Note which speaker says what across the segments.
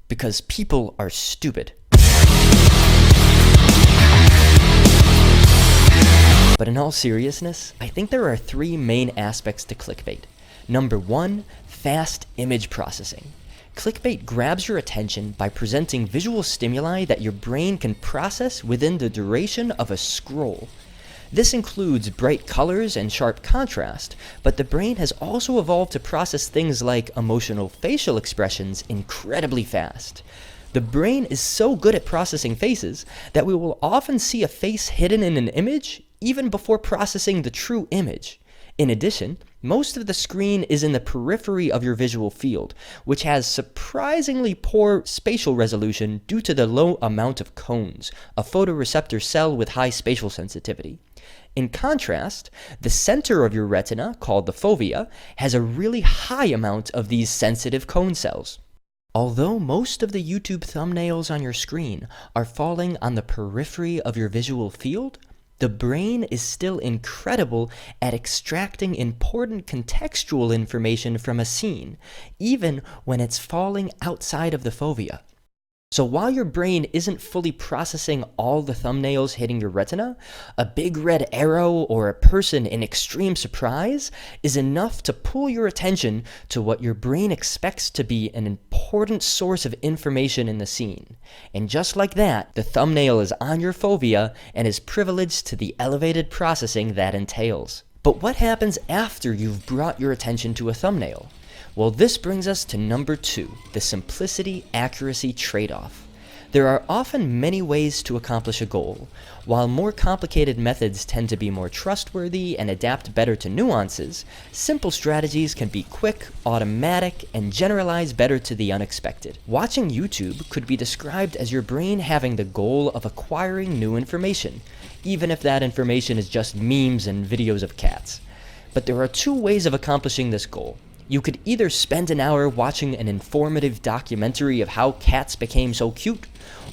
Speaker 1: Because people are stupid. But in all seriousness, I think there are three main aspects to clickbait. Number one, fast image processing. Clickbait grabs your attention by presenting visual stimuli that your brain can process within the duration of a scroll. This includes bright colors and sharp contrast, but the brain has also evolved to process things like emotional facial expressions incredibly fast. The brain is so good at processing faces that we will often see a face hidden in an image even before processing the true image. In addition, most of the screen is in the periphery of your visual field, which has surprisingly poor spatial resolution due to the low amount of cones, a photoreceptor cell with high spatial sensitivity. In contrast, the center of your retina, called the fovea, has a really high amount of these sensitive cone cells. Although most of the YouTube thumbnails on your screen are falling on the periphery of your visual field, the brain is still incredible at extracting important contextual information from a scene, even when it's falling outside of the fovea. So while your brain isn't fully processing all the thumbnails hitting your retina, a big red arrow or a person in extreme surprise is enough to pull your attention to what your brain expects to be an important source of information in the scene. And just like that, the thumbnail is on your fovea and is privileged to the elevated processing that entails. But what happens after you've brought your attention to a thumbnail? Well, this brings us to number two, the simplicity-accuracy trade-off. There are often many ways to accomplish a goal. While more complicated methods tend to be more trustworthy and adapt better to nuances, simple strategies can be quick, automatic, and generalize better to the unexpected. Watching YouTube could be described as your brain having the goal of acquiring new information, even if that information is just memes and videos of cats. But there are two ways of accomplishing this goal. You could either spend an hour watching an informative documentary of how cats became so cute,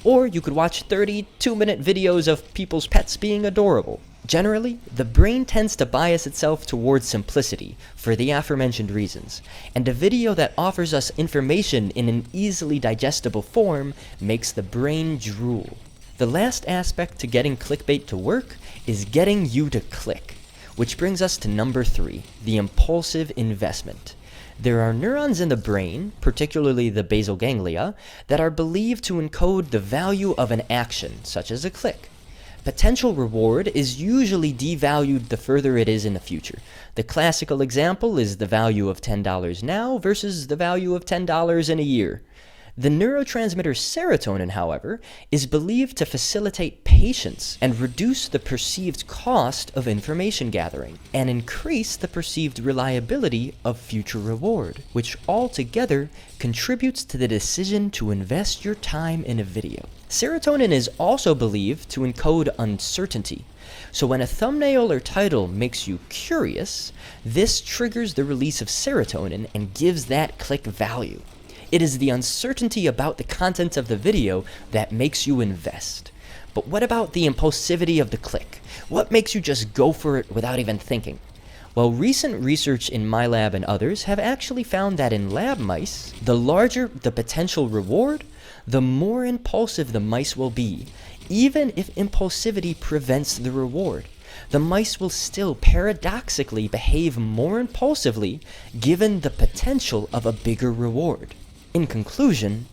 Speaker 1: or you could watch 30 2-minute videos of people's pets being adorable. Generally, the brain tends to bias itself towards simplicity for the aforementioned reasons, and a video that offers us information in an easily digestible form makes the brain drool. The last aspect to getting clickbait to work is getting you to click, which brings us to number three, the impulsive investment. There are neurons in the brain, particularly the basal ganglia, that are believed to encode the value of an action, such as a click. Potential reward is usually devalued the further it is in the future. The classical example is the value of $10 now versus the value of $10 in a year. The neurotransmitter serotonin, however, is believed to facilitate patience and reduce the perceived cost of information gathering, and increase the perceived reliability of future reward, which altogether contributes to the decision to invest your time in a video. Serotonin is also believed to encode uncertainty. So when a thumbnail or title makes you curious, this triggers the release of serotonin and gives that click value. It is the uncertainty about the content of the video that makes you invest. But what about the impulsivity of the click? What makes you just go for it without even thinking? Well, recent research in my lab and others have actually found that in lab mice, the larger the potential reward, the more impulsive the mice will be, even if impulsivity prevents the reward. The mice will still paradoxically behave more impulsively given the potential of a bigger reward. In conclusion,